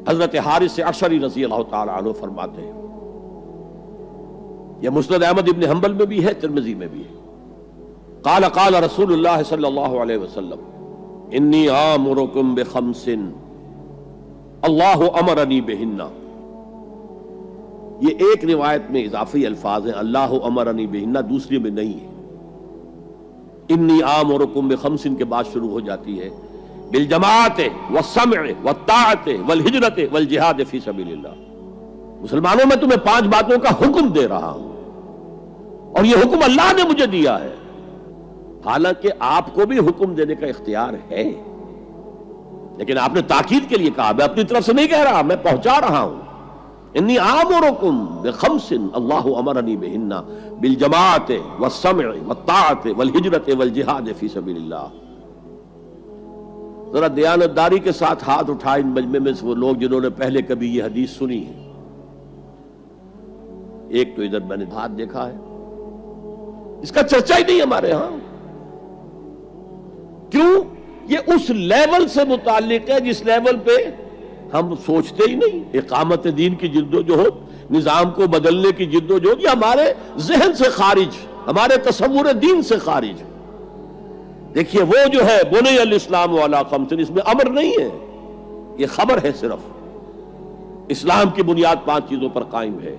حضرت حارث اشعری رضی اللہ تعالی عنہ فرماتے ہیں، یہ مسند احمد ابن حنبل میں بھی ہے، ترمذی میں بھی ہے، قال قال رسول اللہ صلی اللہ علیہ وسلم انی آمرکم بخمس اللہ امرنی بہن۔ یہ ایک روایت میں اضافی الفاظ ہیں، اللہ امرنی بہن، دوسری میں نہیں ہے۔ انی آمرکم بخمس کے بعد شروع ہو جاتی ہے بالجماعت والسمع والطاعت والہجرت والجہاد فی سبیل اللہ۔ مسلمانوں میں تمہیں 5 باتوں کا حکم دے رہا ہوں، اور یہ حکم اللہ نے مجھے دیا ہے، حالانکہ آپ کو بھی حکم دینے کا اختیار ہے، لیکن آپ نے تاکید کے لیے کہا، میں اپنی طرف سے نہیں کہہ رہا، میں پہنچا رہا ہوں۔ انی آمرکم بخمس اللہ امرنی بہن بالجماعت والسمع والطاعت والہجرت والجہاد فی سبیل اللہ۔ ذرا دیانتداری کے ساتھ ہاتھ اٹھائیں ان مجمع میں سے وہ لوگ جنہوں نے پہلے کبھی یہ حدیث سنی ہے۔ ایک تو ادھر میں نے ہاتھ دیکھا ہے، اس کا چرچا ہی نہیں ہمارے ہاں۔ کیوں؟ یہ اس لیول سے متعلق ہے جس لیول پہ ہم سوچتے ہی نہیں۔ اقامت دین کی جدوجہد، نظام کو بدلنے کی جدوجہد، یہ ہمارے ذہن سے خارج، ہمارے تصور دین سے خارج۔ دیکھیے وہ جو ہے بنی الاسلام علی خمس، اس میں امر نہیں ہے، یہ خبر ہے صرف۔ اسلام کی بنیاد 5 چیزوں پر قائم ہے،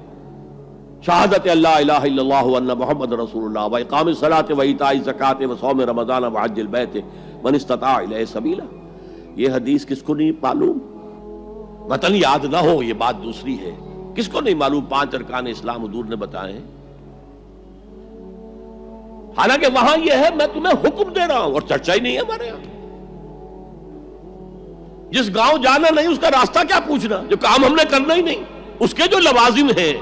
شہادت اللہ الہ الا اللہ وان محمد رسول اللہ، واقام الصلاۃ وایتاء الزکوٰۃ وصوم رمضان وحج البیت من استطاع الیہ سبیلا۔ یہ حدیث کس کو نہیں معلوم؟ وطن یاد نہ ہو یہ بات دوسری ہے، کس کو نہیں معلوم 5 ارکان اسلام حضور نے بتائے ہیں؟ حالانکہ وہاں یہ ہے میں تمہیں حکم دے رہا ہوں، اور چرچا ہی نہیں ہے ہمارے یہاں۔ جس گاؤں جانا نہیں اس کا راستہ کیا پوچھنا، جو کام ہم نے کرنا ہی نہیں، اس کے جو لوازم ہیں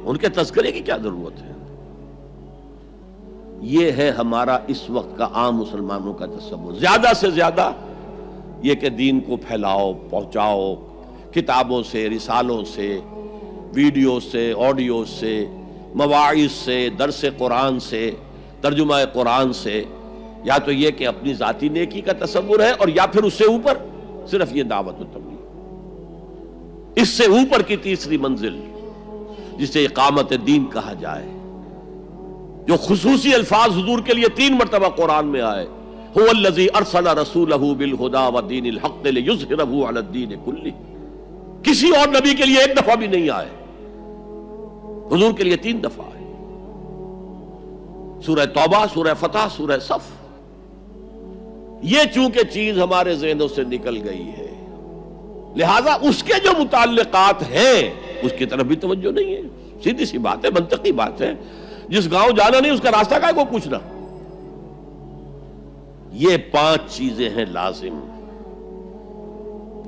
ان کے تذکرے کی کیا ضرورت ہے؟ یہ ہے ہمارا اس وقت کا عام مسلمانوں کا تصور۔ زیادہ سے زیادہ یہ کہ دین کو پھیلاؤ، پہنچاؤ، کتابوں سے، رسالوں سے، ویڈیو سے، آڈیو سے، مواعظ سے، درس قرآن سے، ترجمہ قرآن سے، یا تو یہ کہ اپنی ذاتی نیکی کا تصور ہے، اور یا پھر اس سے اوپر صرف یہ دعوت و تبلیغ۔ اس سے اوپر کی تیسری منزل جسے اقامت دین کہا جائے، جو خصوصی الفاظ حضور کے لیے 3 مرتبہ قرآن میں آئے، هو الذی ارسل رسولہ بالہدی ودین الحق لیظہرہ علی الدین کلہ۔ کسی اور نبی کے لیے 1 دفعہ بھی نہیں آئے، حضور کے لیے 3 دفعہ آئے، سورہ توبہ، سورہ فتح، سورہ صف۔ یہ چونکہ چیز ہمارے ذہنوں سے نکل گئی ہے، لہذا اس کے جو متعلقات ہیں اس کی طرف بھی توجہ نہیں ہے۔ سیدھی سی بات ہے، منطقی بات ہے، جس گاؤں جانا نہیں اس کا راستہ کا کو پوچھنا۔ یہ 5 چیزیں ہیں لازم۔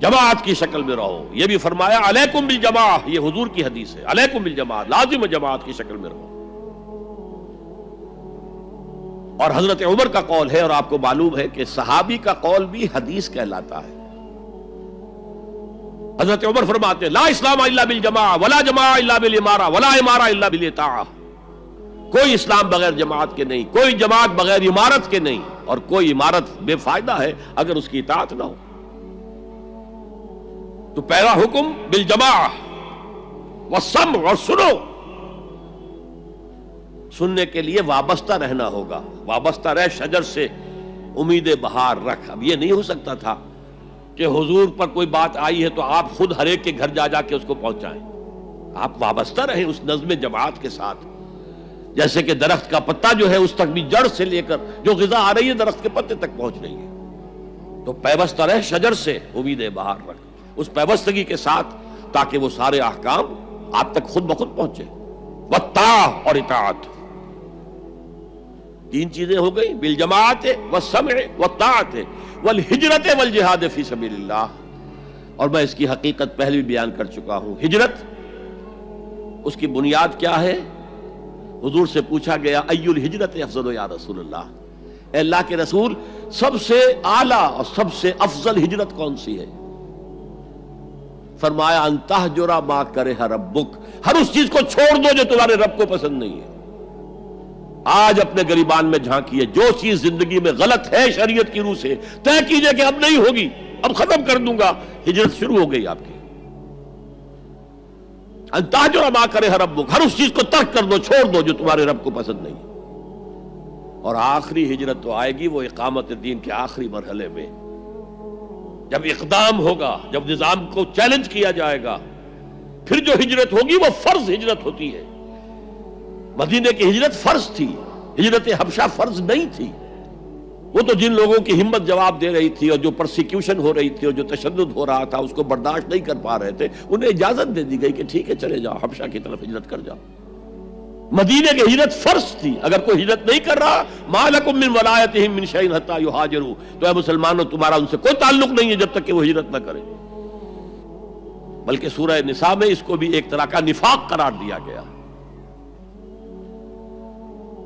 جماعت کی شکل میں رہو، یہ بھی فرمایا علیکم بالجماع، یہ حضور کی حدیث ہے، علیکم بالجماع، لازم جماعت کی شکل میں رہو۔ اور حضرت عمر کا قول ہے، اور آپ کو معلوم ہے کہ صحابی کا قول بھی حدیث کہلاتا ہے۔ حضرت عمر فرماتے ہیں لا اسلام الا بالجماع ولا جماع الا بالامارہ ولا امارہ الا بالاطاعہ۔ کوئی اسلام بغیر جماعت کے نہیں، کوئی جماعت بغیر عمارت کے نہیں، اور کوئی عمارت بے فائدہ ہے اگر اس کی اطاعت نہ ہو۔ تو پہلا حکم بالجماع والسمع، اور سنو، سننے کے لیے وابستہ رہنا ہوگا، وابستہ رہ شجر سے امید بہار رکھ۔ اب یہ نہیں ہو سکتا تھا کہ حضور پر کوئی بات آئی ہے تو آپ خود ہر ایک کے گھر جا جا کے اس کو پہنچائیں۔ آپ وابستہ رہیں اس نظم جماعت کے ساتھ، جیسے کہ درخت کا پتا جو ہے اس تک بھی جڑ سے لے کر جو غذا آ رہی ہے درخت کے پتے تک پہنچ رہی ہے۔ تو پیوستہ رہ شجر سے امید بہار رکھ، اس پیوستگی کے ساتھ، تاکہ وہ سارے احکام آپ تک خود بخود پہنچے۔ والطاعہ، اور اطاعت۔ 3 چیزیں ہو گئی، بالجماعت والسمع والطاعت والہجرت والجہاد فی سبیل اللہ۔ اور میں اس کی حقیقت پہلے بھی بیان کر چکا ہوں۔ ہجرت، اس کی بنیاد کیا ہے؟ حضور سے پوچھا گیا ای الہجرت افضل یا رسول اللہ، اے اللہ کے رسول سب سے اعلیٰ اور سب سے افضل ہجرت کون سی ہے؟ فرمایا ان تہجر ما کرہ ربک، ہر اس چیز کو چھوڑ دو جو تمہارے رب کو پسند نہیں ہے۔ آج اپنے گریبان میں جھانکیے، جو چیز زندگی میں غلط ہے شریعت کی روح سے، طے کیجئے کہ اب نہیں ہوگی، اب ختم کر دوں گا، ہجرت شروع ہو گئی آپ کی۔ ان تہجر ما کرہ ربک، ہر اس چیز کو ترک کر دو، چھوڑ دو جو تمہارے رب کو پسند نہیں۔ اور آخری ہجرت تو آئے گی وہ اقامت دین کے آخری مرحلے میں، جب اقدام ہوگا، جب نظام کو چیلنج کیا جائے گا، پھر جو ہجرت ہوگی وہ فرض ہجرت ہوتی ہے۔ مدینے کی ہجرت فرض تھی، ہجرت حبشہ فرض نہیں تھی۔ وہ تو جن لوگوں کی ہمت جواب دے رہی تھی اور جو پرسیکیوشن ہو رہی تھی اور جو تشدد ہو رہا تھا اس کو برداشت نہیں کر پا رہے تھے، انہیں اجازت دے دی گئی کہ ٹھیک ہے چلے جاؤ، حبشہ کی طرف ہجرت کر جاؤ۔ مدینے کی ہجرت فرض تھی۔ اگر کوئی ہجرت نہیں کر رہا، ما لکم من ولایتہم من شیء حتی یہاجروا، تو اے مسلمانوں تمہارا ان سے کوئی تعلق نہیں ہے جب تک کہ وہ ہجرت نہ کرے۔ بلکہ سورہ نساء میں اس کو بھی ایک طرح کا نفاق قرار دیا گیا۔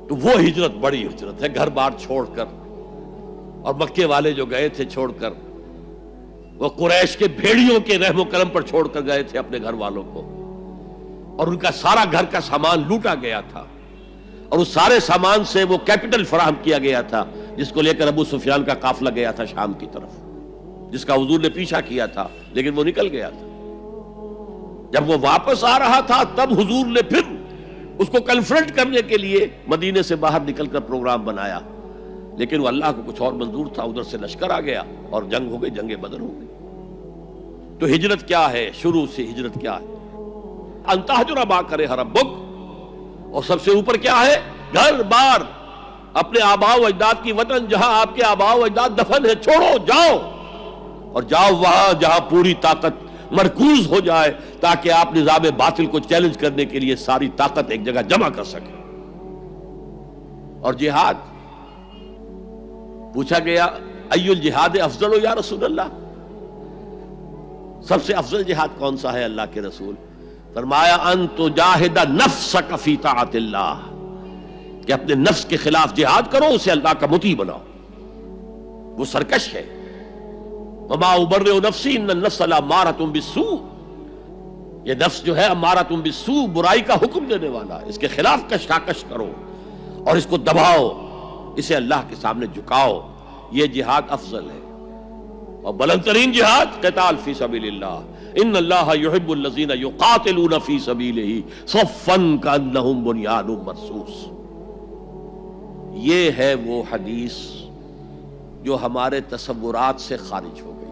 تو وہ ہجرت بڑی ہجرت ہے، گھر بار چھوڑ کر، اور مکے والے جو گئے تھے چھوڑ کر، وہ قریش کے بھیڑیوں کے رحم و کرم پر چھوڑ کر گئے تھے اپنے گھر والوں کو، اور ان کا سارا گھر کا سامان لوٹا گیا تھا، اور اس سارے سامان سے وہ کیپٹل فراہم کیا گیا تھا جس کو لے کر ابو سفیان کا قافلہ گیا تھا شام کی طرف، جس کا حضور نے پیچھا کیا تھا لیکن وہ نکل گیا تھا۔ جب وہ واپس آ رہا تھا تب حضور نے پھر اس کو کنفرنٹ کرنے کے لیے مدینے سے باہر نکل کر پروگرام بنایا، لیکن وہ اللہ کو کچھ اور منظور تھا، ادھر سے لشکر آ گیا اور جنگ ہو گئی، جنگ بدر ہو گئی۔ تو ہجرت کیا ہے؟ شروع سے ہجرت کیا ہے؟ ان تہجر ما کرہ ربک، اور سب سے اوپر کیا ہے؟ گھر بار، اپنے آباء و اجداد کی وطن جہاں آپ کے آباء و اجداد دفن ہے، چھوڑو، جاؤ، اور جاؤ وہاں جہاں پوری طاقت مرکوز ہو جائے تاکہ آپ نظام باطل کو چیلنج کرنے کے لیے ساری طاقت ایک جگہ جمع کر سکیں۔ اور جہاد پوچھا گیا ای الجہاد افضل یا رسول اللہ، سب سے افضل جہاد کون سا ہے اللہ کے رسول؟ فرمایا ان تجاہد نفسک فی طاعت اللہ، کہ اپنے نفس کے خلاف جہاد کرو، اسے اللہ کا مطیع بناؤ۔ وہ سرکش ہے، وما ابرئ نفسی ان النفس لامارۃ بالسوء، یہ نفس جو ہے امارۃ بالسوء، برائی کا حکم دینے والا ہے، اس کے خلاف کشاکش کرو اور اس کو دباؤ، اسے اللہ کے سامنے جھکاؤ، یہ جہاد افضل ہے۔ اور بلند ترین جہاد قتال فی سبیل اللہ، ان اللہ یحب الذین یقاتلون فی سبیلہ صفا کانہم بنیان مرصوص۔ یہ ہے وہ حدیث جو ہمارے تصورات سے خارج ہو گئی۔